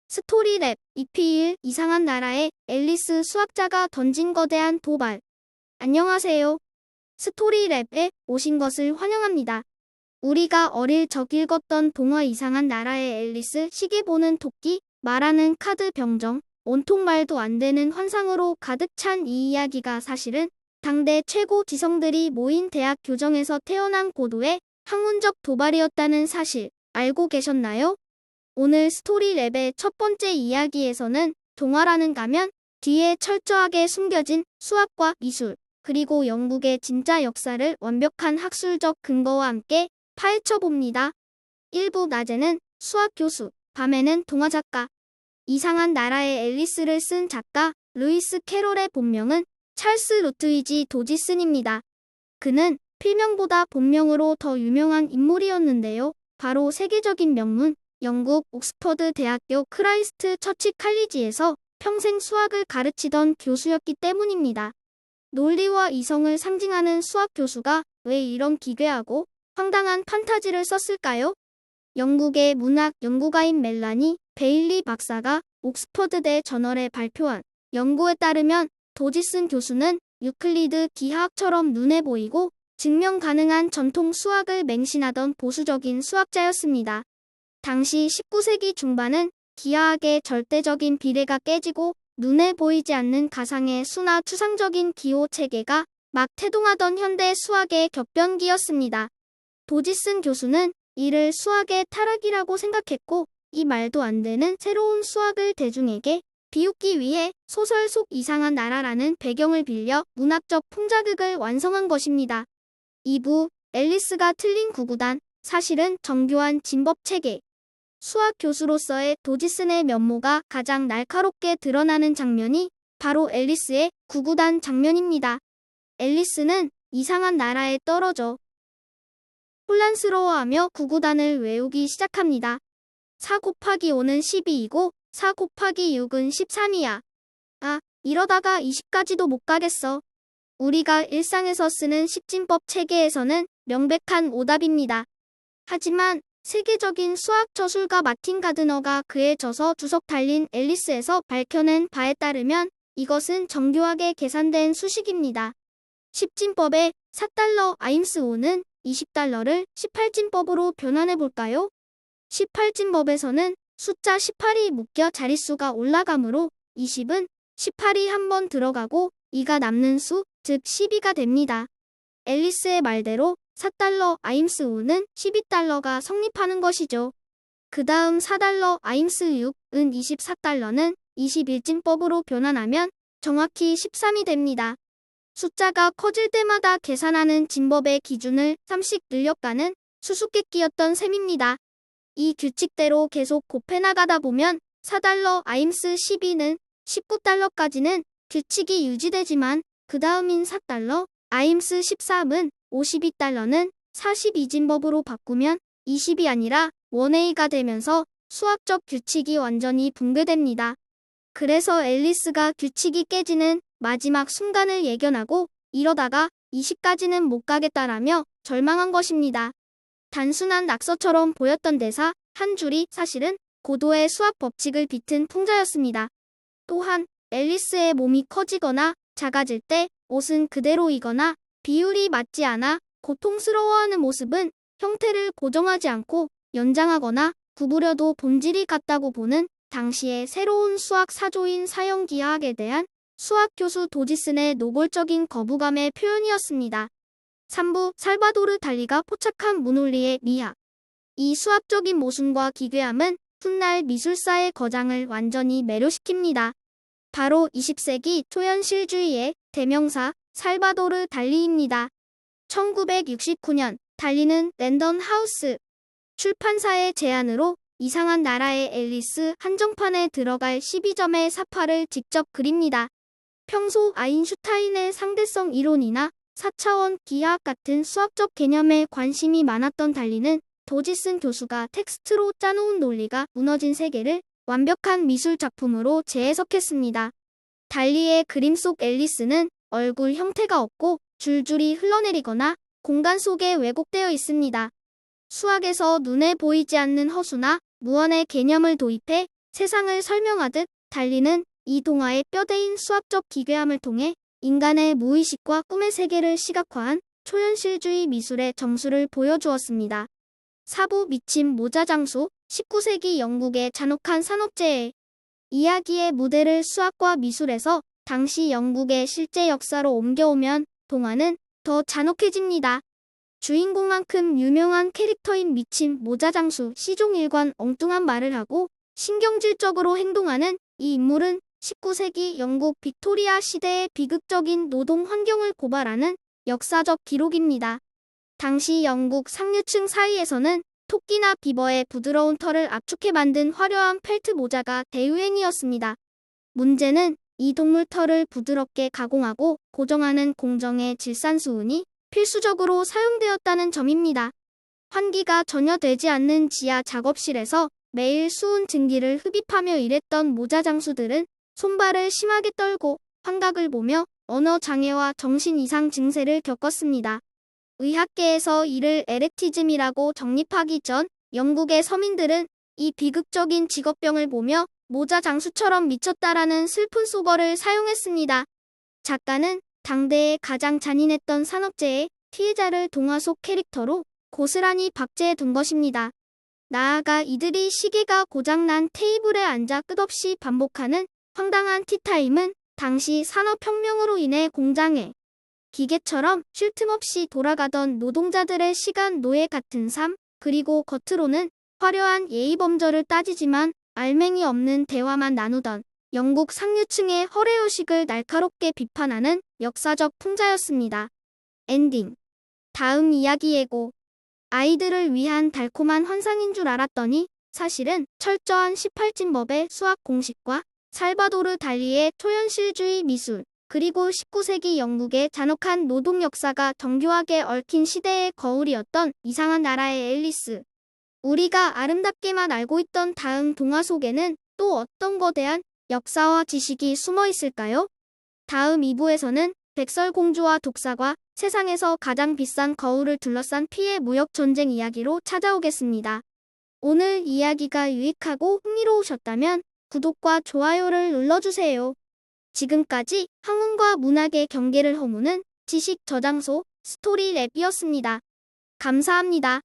스토리랩 EP1 이상한 나라의 앨리스 수학자가 던진 거대한 도발. 안녕하세요. 스토리랩에 오신 것을 환영합니다. 우리가 어릴 적 읽었던 동화 이상한 나라의 앨리스, 시계 보는 토끼, 말하는 카드 병정, 온통 말도 안 되는 환상으로 가득 찬 이 이야기가 사실은 당대 최고 지성들이 모인 대학 교정에서 태어난 고도의 학문적 도발이었다는 사실 알고 계셨나요? 오늘 스토리랩의 첫 번째 이야기에서는 동화라는 가면 뒤에 철저하게 숨겨진 수학과 미술, 그리고 영국의 진짜 역사를 완벽한 학술적 근거와 함께 파헤쳐봅니다. 1부 낮에는 수학 교수, 밤에는 동화 작가. 이상한 나라의 앨리스를 쓴 작가 루이스 캐롤의 본명은 찰스 루트위지 도지슨입니다. 그는 필명보다 본명으로 더 유명한 인물이었는데요. 바로 세계적인 명문, 영국 옥스퍼드 대학교 크라이스트 처치 칼리지에서 평생 수학을 가르치던 교수였기 때문입니다. 논리와 이성을 상징하는 수학 교수가 왜 이런 기괴하고 황당한 판타지를 썼을까요? 영국의 문학 연구가인 멜라니 베일리 박사가 옥스퍼드대 저널에 발표한 연구에 따르면 도지슨 교수는 유클리드 기하학처럼 눈에 보이고 증명 가능한 전통 수학을 맹신하던 보수적인 수학자였습니다. 당시 19세기 중반은 기하학의 절대적인 비례가 깨지고 눈에 보이지 않는 가상의 수나 추상적인 기호 체계가 막 태동하던 현대 수학의 격변기였습니다. 도지슨 교수는 이를 수학의 타락이라고 생각했고, 이 말도 안 되는 새로운 수학을 대중에게 비웃기 위해 소설 속 이상한 나라라는 배경을 빌려 문학적 풍자극을 완성한 것입니다. 2부 앨리스가 틀린 구구단, 사실은 정교한 진법 체계. 수학 교수로서의 도지슨의 면모가 가장 날카롭게 드러나는 장면이 바로 앨리스의 구구단 장면입니다. 앨리스는 이상한 나라에 떨어져 혼란스러워하며 구구단을 외우기 시작합니다. 4 곱하기 5는 12이고 4 곱하기 6은 13이야. 아, 이러다가 20까지도 못 가겠어. 우리가 일상에서 쓰는 십진법 체계에서는 명백한 오답입니다. 하지만 세계적인 수학 저술가 마틴 가드너가 그에 져서 주석 달린 앨리스에서 밝혀낸 바에 따르면 이것은 정교하게 계산된 수식입니다. 10진법의 4달러 아임스 5는 20달러를 18진법으로 변환해볼까요? 18진법에서는 숫자 18이 묶여 자릿수가 올라가므로 20은 18이 한 번 들어가고 2가 남는 수, 즉 12가 됩니다. 앨리스의 말대로 4달러 아임스 5는 12달러가 성립하는 것이죠. 그 다음 4달러 아임스 6은 24달러는 21진법으로 변환하면 정확히 13이 됩니다. 숫자가 커질 때마다 계산하는 진법의 기준을 3씩 늘려가는 수수께끼였던 셈입니다. 이 규칙대로 계속 곱해나가다 보면 4달러 아임스 12는 19달러까지는 규칙이 유지되지만 그 다음인 4달러 아임스 13은 52달러는 42진법으로 바꾸면 20이 아니라 1A가 되면서 수학적 규칙이 완전히 붕괴됩니다. 그래서 앨리스가 규칙이 깨지는 마지막 순간을 예견하고 이러다가 20까지는 못 가겠다라며 절망한 것입니다. 단순한 낙서처럼 보였던 대사 한 줄이 사실은 고도의 수학 법칙을 비튼 풍자였습니다. 또한 앨리스의 몸이 커지거나 작아질 때 옷은 그대로이거나 비율이 맞지 않아 고통스러워하는 모습은 형태를 고정하지 않고 연장하거나 구부려도 본질이 같다고 보는 당시의 새로운 수학 사조인 사형기하학에 대한 수학 교수 도지슨의 노골적인 거부감의 표현이었습니다. 3부 살바도르 달리가 포착한 문논리의 미학. 이 수학적인 모순과 기괴함은 훗날 미술사의 거장을 완전히 매료시킵니다. 바로 20세기 초현실주의의 대명사 살바도르 달리입니다. 1969년 달리는 랜덤 하우스 출판사의 제안으로 이상한 나라의 앨리스 한정판에 들어갈 12점의 사파를 직접 그립니다. 평소 아인슈타인의 상대성 이론이나 4차원 기하학 같은 수학적 개념에 관심이 많았던 달리는 도지슨 교수가 텍스트로 짜놓은 논리가 무너진 세계를 완벽한 미술 작품으로 재해석했습니다. 달리의 그림 속 앨리스는 얼굴 형태가 없고 줄줄이 흘러내리거나 공간 속에 왜곡되어 있습니다. 수학에서 눈에 보이지 않는 허수나 무언의 개념을 도입해 세상을 설명하듯 달리는 이 동화의 뼈대인 수학적 기괴함을 통해 인간의 무의식과 꿈의 세계를 시각화한 초현실주의 미술의 정수를 보여주었습니다. 사부 미침 모자장수 19세기 영국의 잔혹한 산업재해 이야기의 무대를 수학과 미술에서 당시 영국의 실제 역사로 옮겨오면 동화는 더 잔혹해집니다. 주인공만큼 유명한 캐릭터인 미침 모자장수 시종일관 엉뚱한 말을 하고 신경질적으로 행동하는 이 인물은 19세기 영국 빅토리아 시대의 비극적인 노동 환경을 고발하는 역사적 기록입니다. 당시 영국 상류층 사이에서는 토끼나 비버의 부드러운 털을 압축해 만든 화려한 펠트 모자가 대유행이었습니다. 문제는 이 동물 털을 부드럽게 가공하고 고정하는 공정의 질산수은이 필수적으로 사용되었다는 점입니다. 환기가 전혀 되지 않는 지하 작업실에서 매일 수은 증기를 흡입하며 일했던 모자 장수들은 손발을 심하게 떨고 환각을 보며 언어 장애와 정신 이상 증세를 겪었습니다. 의학계에서 이를 에레티즘이라고 정립하기 전 영국의 서민들은 이 비극적인 직업병을 보며 모자 장수처럼 미쳤다라는 슬픈 속어를 사용했습니다. 작가는 당대의 가장 잔인했던 산업재해 피해자를 동화 속 캐릭터로 고스란히 박제해 둔 것입니다. 나아가 이들이 시계가 고장난 테이블에 앉아 끝없이 반복하는 황당한 티타임은 당시 산업혁명으로 인해 공장에 기계처럼 쉴 틈 없이 돌아가던 노동자들의 시간 노예 같은 삶, 그리고 겉으로는 화려한 예의범절을 따지지만 알맹이 없는 대화만 나누던 영국 상류층의 허례요식을 날카롭게 비판하는 역사적 풍자였습니다. 엔딩. 다음 이야기 예고. 아이들을 위한 달콤한 환상인 줄 알았더니 사실은 철저한 18진법의 수학 공식과 살바도르 달리의 초현실주의 미술, 그리고 19세기 영국의 잔혹한 노동 역사가 정교하게 얽힌 시대의 거울이었던 이상한 나라의 앨리스. 우리가 아름답게만 알고 있던 다음 동화 속에는 또 어떤 거대한 역사와 지식이 숨어 있을까요? 다음 2부에서는 백설공주와 독사과 세상에서 가장 비싼 거울을 둘러싼 피해 무역 전쟁 이야기로 찾아오겠습니다. 오늘 이야기가 유익하고 흥미로우셨다면 구독과 좋아요를 눌러주세요. 지금까지 학문과 문학의 경계를 허무는 지식 저장소 스토리랩이었습니다. 감사합니다.